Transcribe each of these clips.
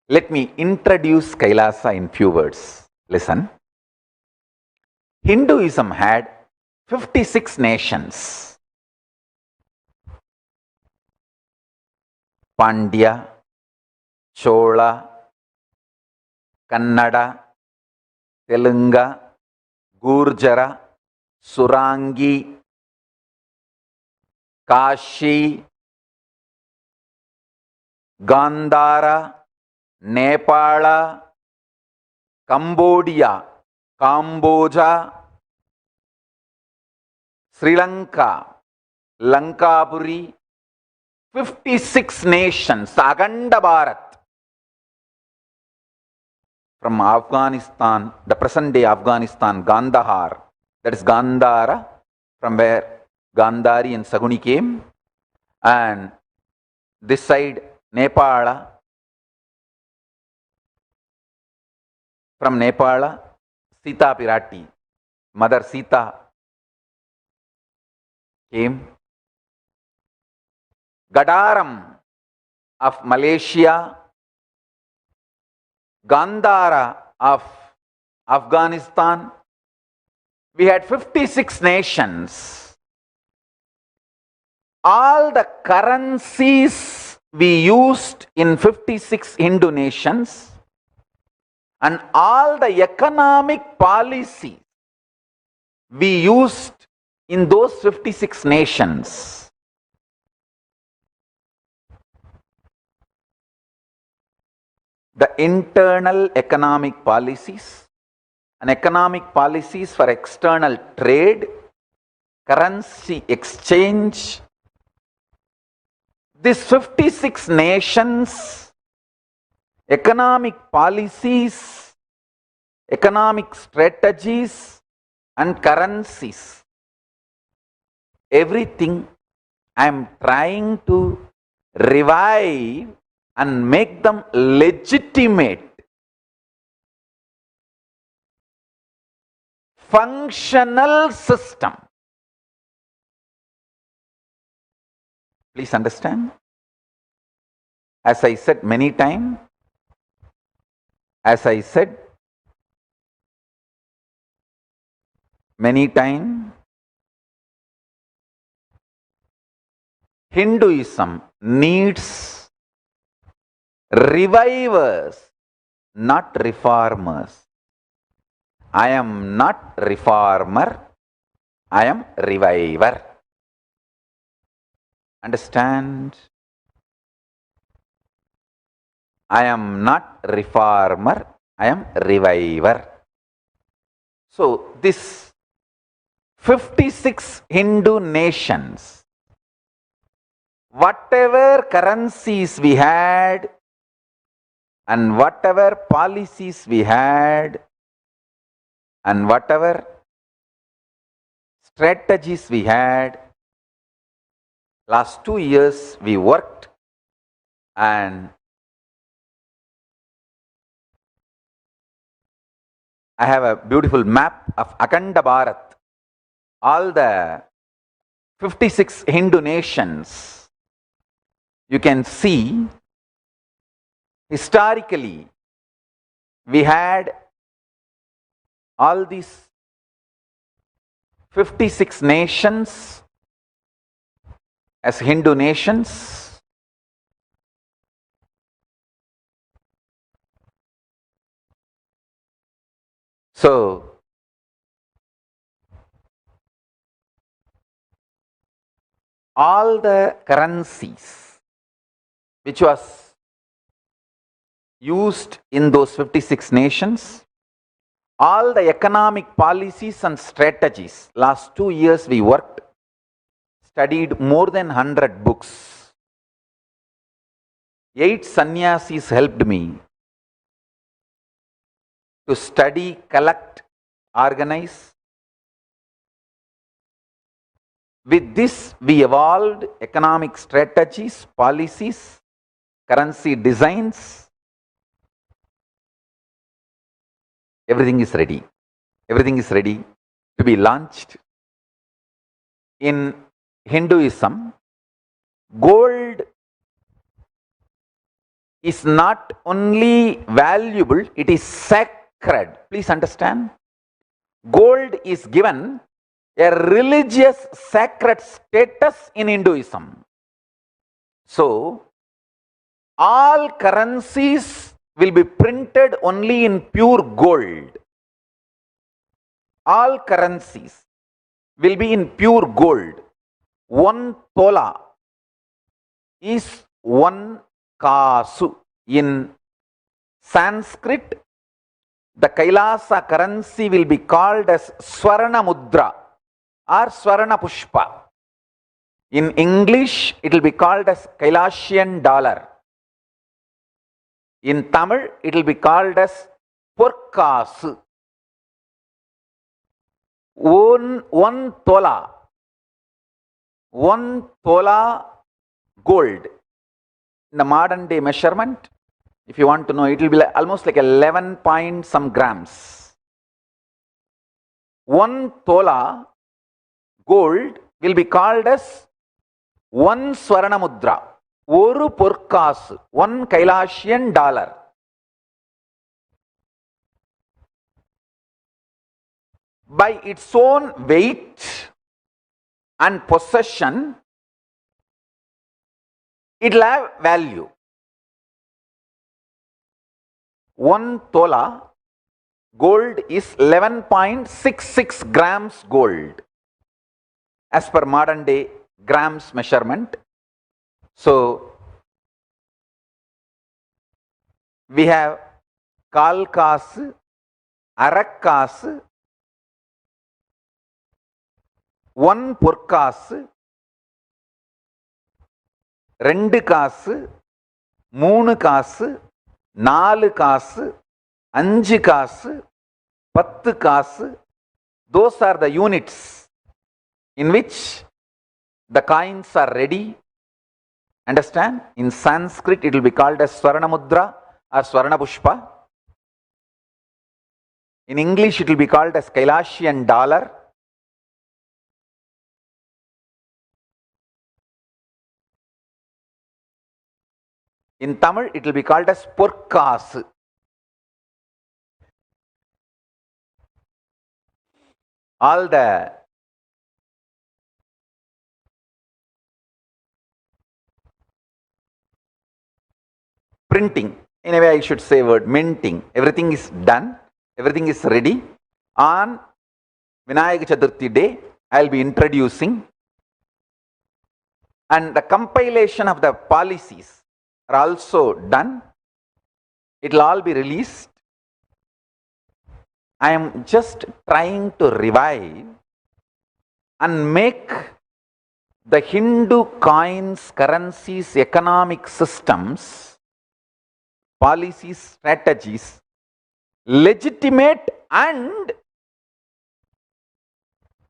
Let me introduce Kailasa in few words. Listen. Hinduism had 56 nations. Pandya, Chola, Kannada, Telunga, Gurjara, Surangi, Kashi, Gandhara, Nepal, Cambodia, Cambodia, Sri Lanka, Lankapuri, 56 nations, Aganda Bharat. From Afghanistan, the present day Afghanistan, Gandhar, that is Gandhara, from where Gandhari and Saguni came, and this side Nepal, from Nepal, Sita Pirati, Mother Sita came. Gadaram of Malaysia, Gandhara of Afghanistan. We had 56 nations. All the currencies we used in 56 Hindu nations and all the economic policies we used in those 56 nations the internal economic policies and economic policies for external trade, currency exchange. These 56 nations, economic policies, economic strategies and currencies, everything I am trying to revive and make them legitimate, functional system. Please understand. As I said many times, Hinduism needs revivers, not reformers. I am not reformer, I am reviver. Understand? I am not reformer, I am reviver. So, this 56 Hindu nations, whatever currencies we had and whatever policies we had and whatever strategies we had, last 2 years we worked and I have a beautiful map of Akhanda Bharat, all the 56 Hindu nations. You can see historically we had all these 56 nations as Hindu nations. So, all the currencies which was used in those 56 nations, all the economic policies and strategies, last 2 years we worked, studied more than 100 books. 8 sannyasis helped me to study, collect, organize. With this, we evolved economic strategies, policies, currency designs. Everything is ready. Everything is ready to be launched. In Hinduism, gold is not only valuable, it is sacred. Please understand. Gold is given a religious sacred status in Hinduism. So, all currencies will be printed only in pure gold. All currencies will be in pure gold. 1 tola is 1 kasu. In Sanskrit, the Kailasa currency will be called as Swarna Mudra or Swarna Pushpa. In English, it will be called as Kailasian dollar. In Tamil, it will be called as Porkasu. 1 tola. 1 tola gold. In the modern day measurement, if you want to know, it will be almost like 11 point some grams. 1 tola gold will be called as 1 Swarna Mudra. 1 porkasu, 1 Kailasian dollar. By its own weight and possession, it will have value. 1 tola gold is 11.66 grams gold as per modern day grams measurement. So, we have Kal Kasu, Arak Kasu, 1 Porkasu, 2 Kasu, 3 Kasu, 4 Kasu, 5 Kasu, 10 Kasu. Those are the units in which the coins are ready. Understand? In Sanskrit, it will be called as Swarna Mudra or Swarna Pushpa. In English, it will be called as Kailasian dollar. In Tamil, it will be called as Porkasu. All the printing, in a way I should say word minting, everything is done, everything is ready. On Vinayak Chaturthi day, I will be introducing, and the compilation of the policies are also done. It will all be released. I am just trying to revive and make the Hindu coins, currencies, economic systems, policies, strategies legitimate and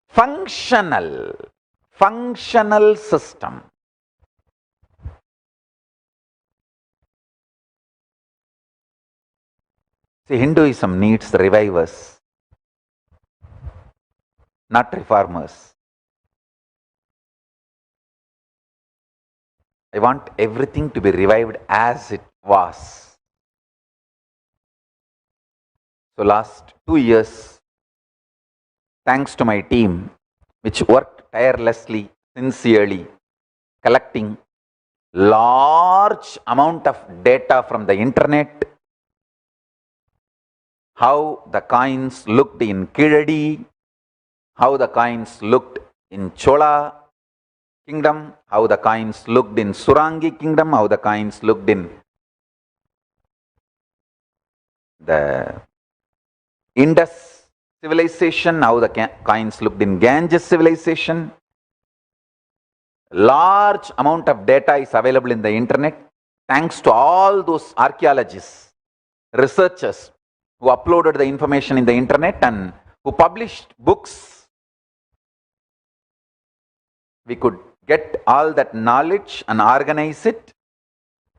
functional system. See, Hinduism needs revivers, not reformers. I want everything to be revived as it was. So last 2 years, thanks to my team, which worked tirelessly, sincerely, collecting large amount of data from the internet, how the coins looked in Kizhadi, how the coins looked in Chola kingdom, how the coins looked in Surangi kingdom, how the coins looked in the Indus civilization, how the coins looked in Ganges civilization. Large amount of data is available in the internet. Thanks to all those archaeologists, researchers who uploaded the information in the internet and who published books, we could get all that knowledge and organize it,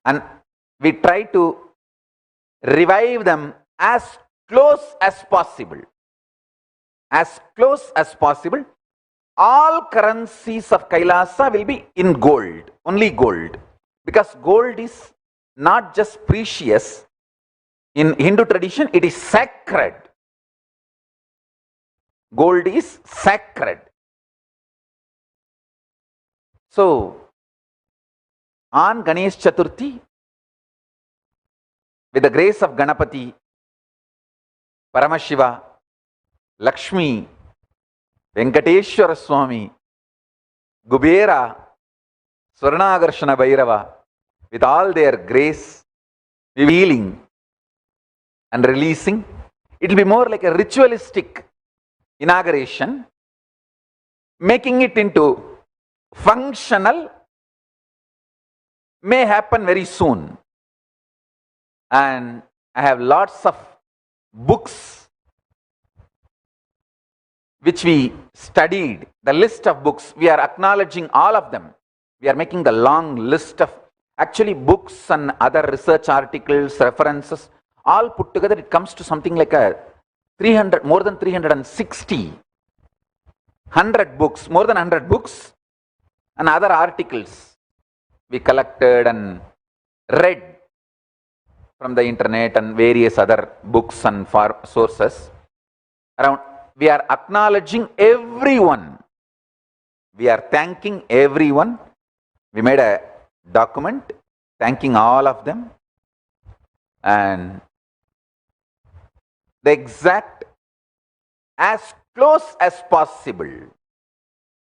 and we try to revive them as close as possible. As close as possible. All currencies of Kailasa will be in gold, only gold, because gold is not just precious. In Hindu tradition, it is sacred. Gold is sacred. So, on Ganesh Chaturthi, with the grace of Ganapati, Paramashiva, Lakshmi, Venkateshwara Swami, Kubera, Swarnagarshana Bhairava, with all their grace, revealing and releasing, it will be more like a ritualistic inauguration, making it into functional may happen very soon. And I have lots of books which we studied, the list of books, we are acknowledging all of them. We are making the long list of actually books and other research articles, references, all put together, it comes to something like a 300, more than 360, 100 books, more than 100 books and other articles we collected and read from the internet and various other books and sources. Around, we are acknowledging everyone. We are thanking everyone. We made a document thanking all of them. And the exact, as close as possible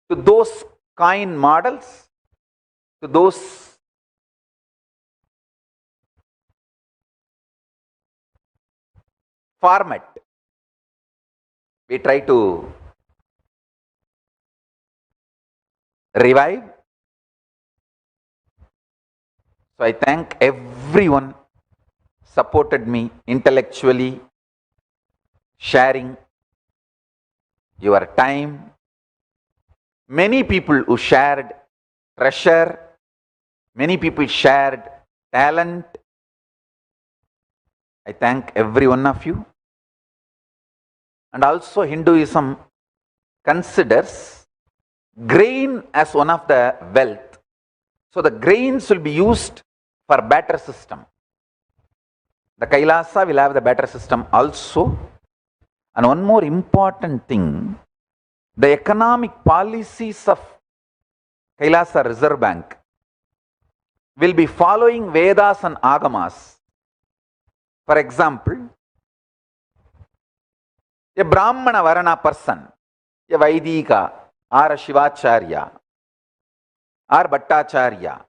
to those coin models, to those format, we try to revive. So I thank everyone supported me intellectually, sharing your time. Many people who shared treasure, many people shared talent. I thank every one of you. And also Hinduism considers grain as one of the wealth. So the grains will be used for better system. The Kailasa will have the better system also. And one more important thing, the economic policies of Kailasa Reserve Bank will be following Vedas and Agamas. For example, a Brahmana Varana person, a Vaidika or a Shivacharya or Bhattacharya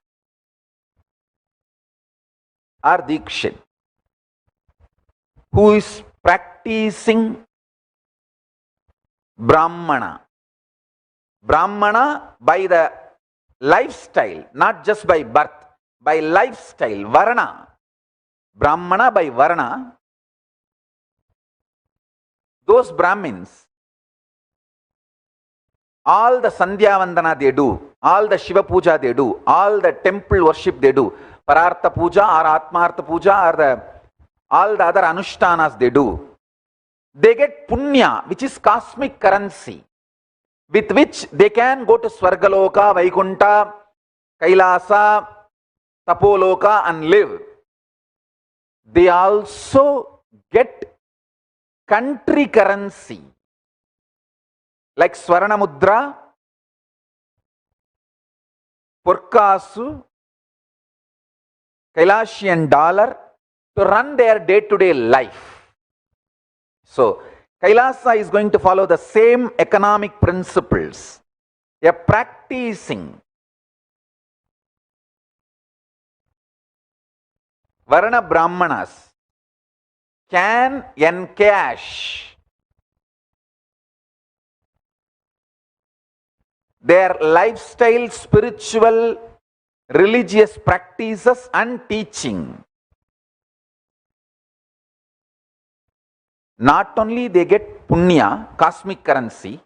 or Dikshit, who is practicing Brahmana by the lifestyle, not just by birth, by lifestyle, Varana. Brahmana by Varana, those Brahmins, all the Sandhya Vandana they do, all the Shiva Puja they do, all the temple worship they do, Parartha Puja or Atmartha Puja or all the other Anushtanas they do, they get Punya, which is cosmic currency, with which they can go to Swargaloka, Vaikunta, Kailasa, Tapoloka and live. They also get country currency like Swarna Mudra, Purkasu, Kailasian dollar to run their day-to-day life. So, Kailasa is going to follow the same economic principles. They are practicing Varana Brahmanas can encash their lifestyle, spiritual, religious practices and teaching. Not only they get punya, cosmic currency,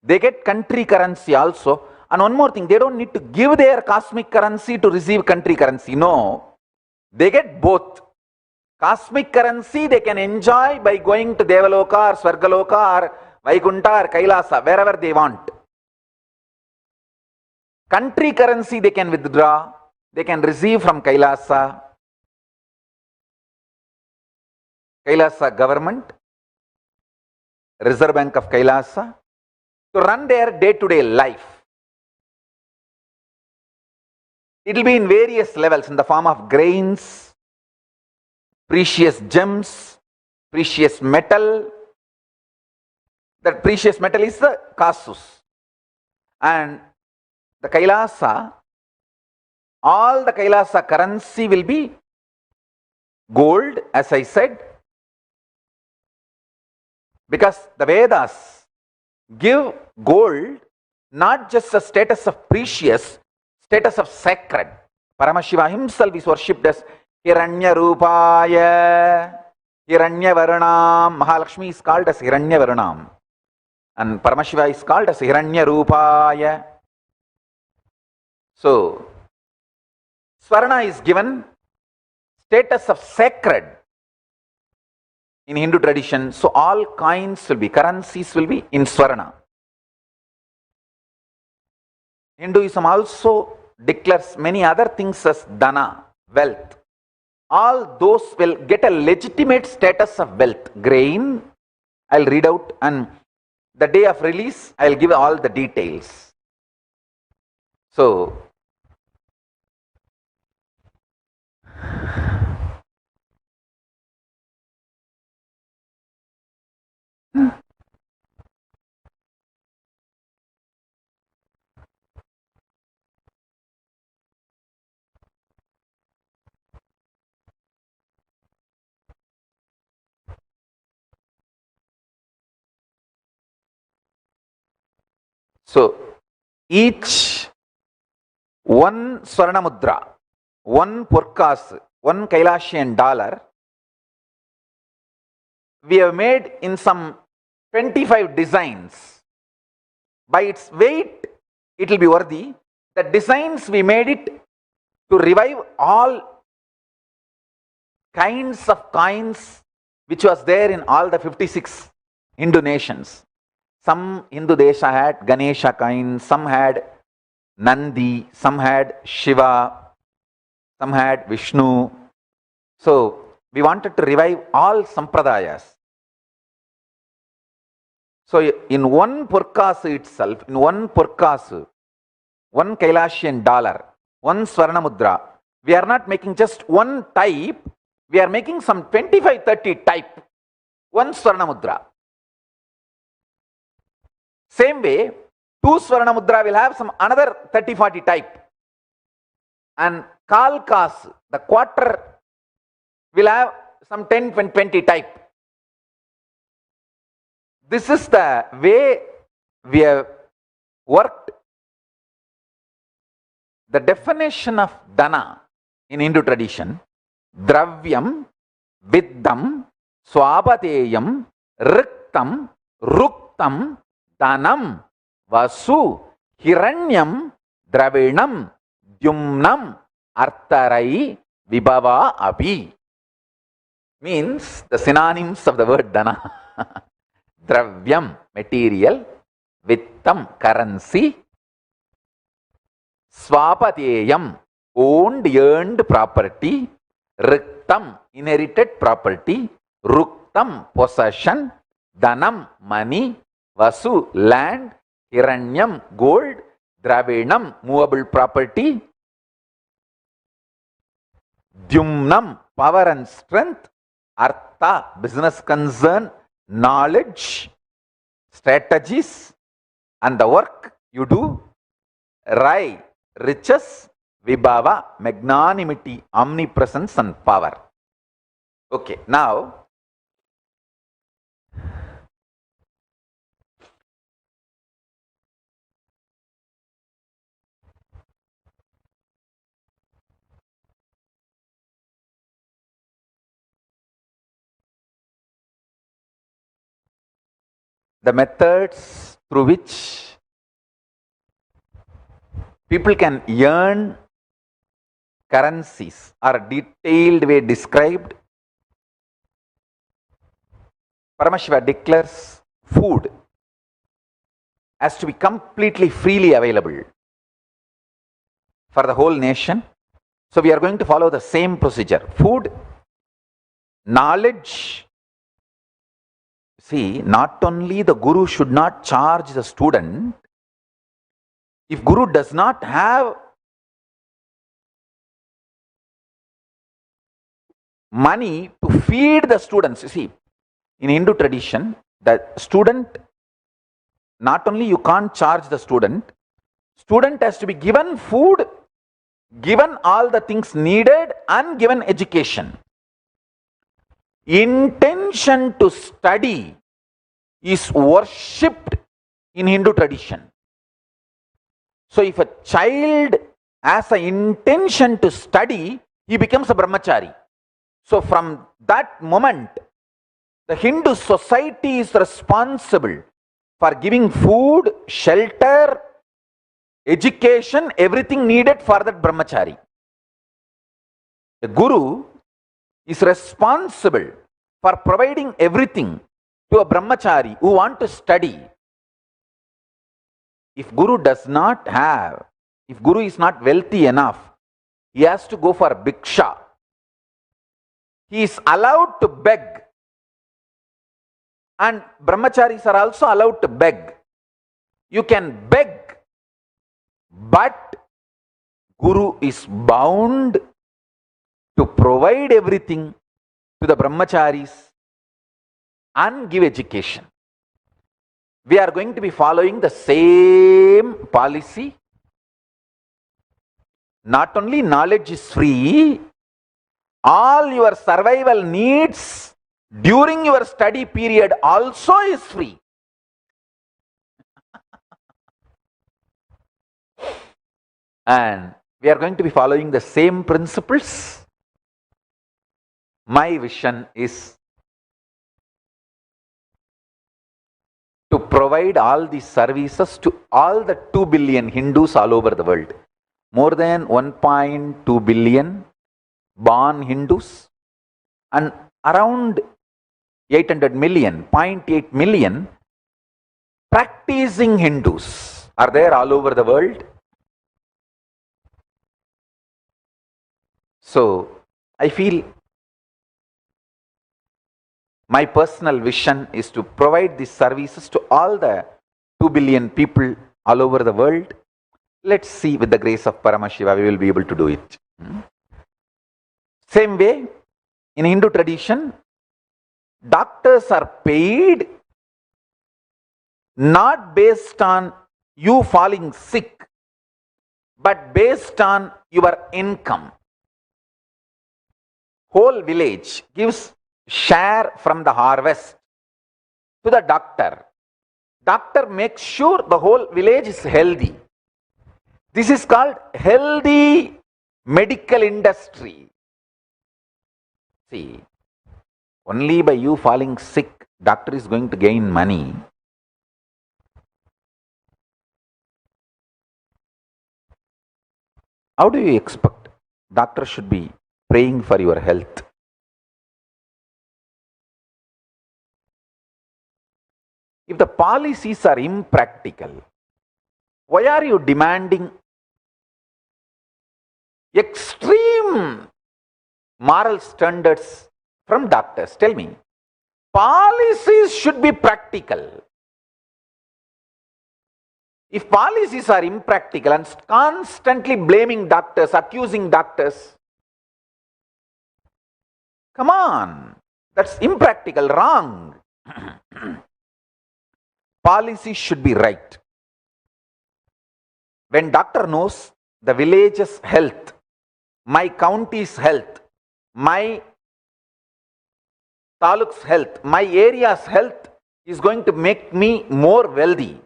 they get country currency also. And one more thing, they don't need to give their cosmic currency to receive country currency. No, they get both. Cosmic currency they can enjoy by going to Devaloka or Swargaloka or Vaikunta or Kailasa, wherever they want. Country currency they can withdraw, they can receive from Kailasa government, Reserve Bank of Kailasa, to run their day-to-day life. It will be in various levels in the form of grains, precious gems, precious metal. That precious metal is the kasus. And the Kailasa, all the Kailasa currency will be gold, as I said, because the Vedas give gold not just a status of precious, status of sacred. Paramashiva himself is worshipped as Hiranya Rupaya, Hiranya Varanam. Mahalakshmi is called as Hiranya Varanam. And Paramashiva is called as Hiranya Rupaya. So, Swarna is given status of sacred in Hindu tradition. So, all coins will be, currencies will be in Swarna. Hinduism also declares many other things as Dana, wealth. All those will get a legitimate status of wealth. Grain, I'll read out, and the day of release, I'll give all the details. So, each one Swarna Mudra, one Purkas, one Kailashian dollar, we have made in some 25 designs. By its weight, it will be worthy. The designs, we made it to revive all kinds of coins which was there in all the 56 Hindu nations. Some Hindu Desha had Ganesha coins, some had Nandi, some had Shiva, some had Vishnu. So, we wanted to revive all sampradayas. So, in one Purkasu itself, in one Purkasu, one Kailashian dollar, one Swarna Mudra, we are not making just one type, we are making some 25-30 type, one Swarna Mudra. Same way, two Swarna Mudra will have some another 30-40 type. And Kalkas, the quarter, will have some 10-20 type. This is the way we have worked. The definition of Dana in Hindu tradition, Dravyam, Viddam, Swabhateyam, Riktam, Ruktam, Danam, Vasu, Hiranyam, Dravinam, Dyumnam, Artarai, Vibhava, Abhi. Means the synonyms of the word Dana. Dravyam, material, Vittam, currency, Swapateyam, owned, earned property, Riktam, inherited property, Ruktam, possession, Danam, money, Vasu, land, Hiranyam, gold, Dravinam, movable property, Dyumnam, power and strength, Artha, business concern, knowledge, strategies, and the work you do, Rai, riches, Vibhava, magnanimity, omnipresence, and power. Okay, now, the methods through which people can earn currencies are detailed way described. Paramashiva declares food has to be completely freely available for the whole nation. So we are going to follow the same procedure. Food, knowledge. See, not only the guru should not charge the student, if guru does not have money to feed the students, you see, in Hindu tradition, the student, not only you can't charge the student has to be given food, given all the things needed, and given education. Intention to study is worshipped in Hindu tradition. So if a child has an intention to study, he becomes a brahmachari. So from that moment, the Hindu society is responsible for giving food, shelter, education, everything needed for that brahmachari. The guru is responsible for providing everything to a brahmachari who want to study. If guru does not have, if guru is not wealthy enough, he has to go for bhiksha. He is allowed to beg. And brahmacharis are also allowed to beg. You can beg, but guru is bound to provide everything to the brahmacharis and give education. We are going to be following the same policy. Not only knowledge is free, all your survival needs during your study period also is free. And we are going to be following the same principles. My vision is to provide all these services to all the 2 billion Hindus all over the world. More than 1.2 billion born Hindus and around 800 million, 0.8 million practicing Hindus are there all over the world. So I feel my personal vision is to provide these services to all the 2 billion people all over the world. Let's see, with the grace of Paramashiva, we will be able to do it. Same way, in Hindu tradition, doctors are paid not based on you falling sick, but based on your income. Whole village gives share from the harvest to the doctor. Doctor makes sure the whole village is healthy. This is called healthy medical industry. See, only by you falling sick, doctor is going to gain money. How do you expect doctor should be praying for your health? If the policies are impractical, why are you demanding extreme moral standards from doctors? Tell me. Policies should be practical. If policies are impractical and constantly blaming doctors, accusing doctors, come on, that's impractical, wrong. Policy should be right. When doctor knows the village's health, my county's health, my taluk's health, my area's health is going to make me more wealthy,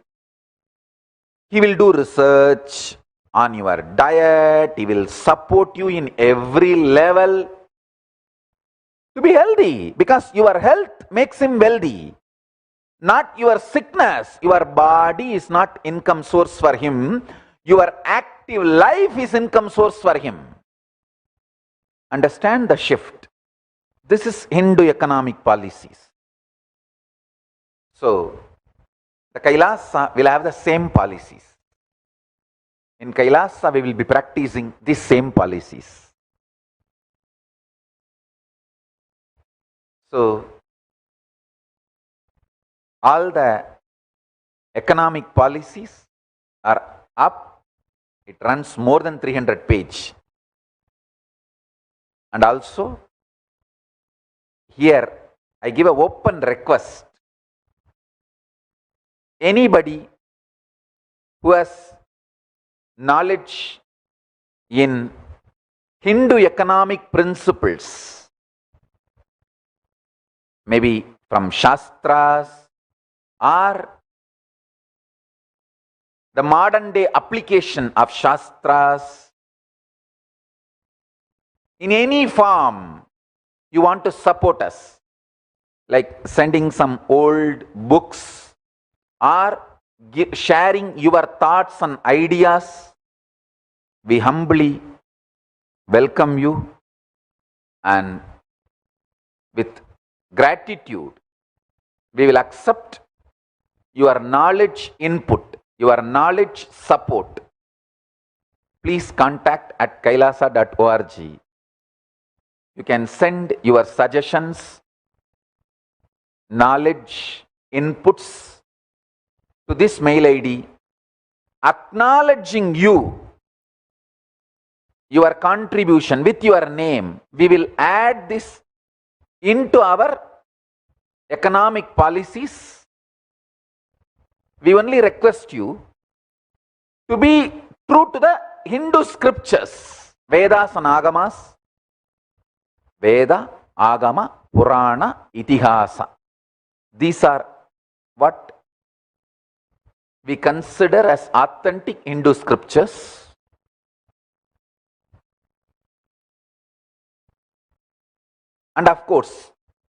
he will do research on your diet, he will support you in every level to be healthy, because your health makes him wealthy. Not your sickness. Your body is not income source for him. Your active life is income source for him. Understand the shift. This is Hindu economic policies. So, the Kailasa will have the same policies. In Kailasa, we will be practicing these same policies. So, all the economic policies are up. It runs more than 300 pages. And also, here I give an open request. Anybody who has knowledge in Hindu economic principles, maybe from Shastras or the modern day application of Shastras, in any form you want to support us, like sending some old books or sharing your thoughts and ideas, we humbly welcome you, and with gratitude we will accept your knowledge input, your knowledge support. Please contact at kailasa.org. You can send your suggestions, knowledge inputs to this mail ID, acknowledging your contribution with your name. We will add this into our economic policies. We only request you to be true to the Hindu scriptures, Vedas and Agamas, Veda, Agama, Purana, Itihasa. These are what we consider as authentic Hindu scriptures. And of course,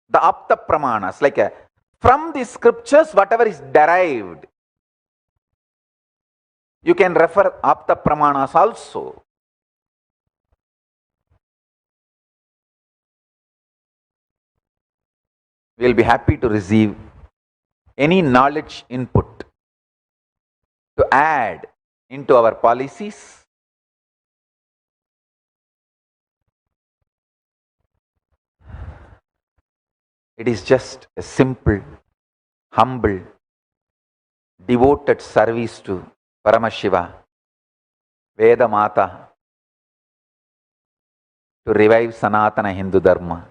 the Apta Pramanas, like from the scriptures, whatever is derived, you can refer Apta Pramanas also. We will be happy to receive any knowledge input to add into our policies. It is just a simple, humble, devoted service to Paramashiva, Veda Mata, to revive Sanatana Hindu Dharma.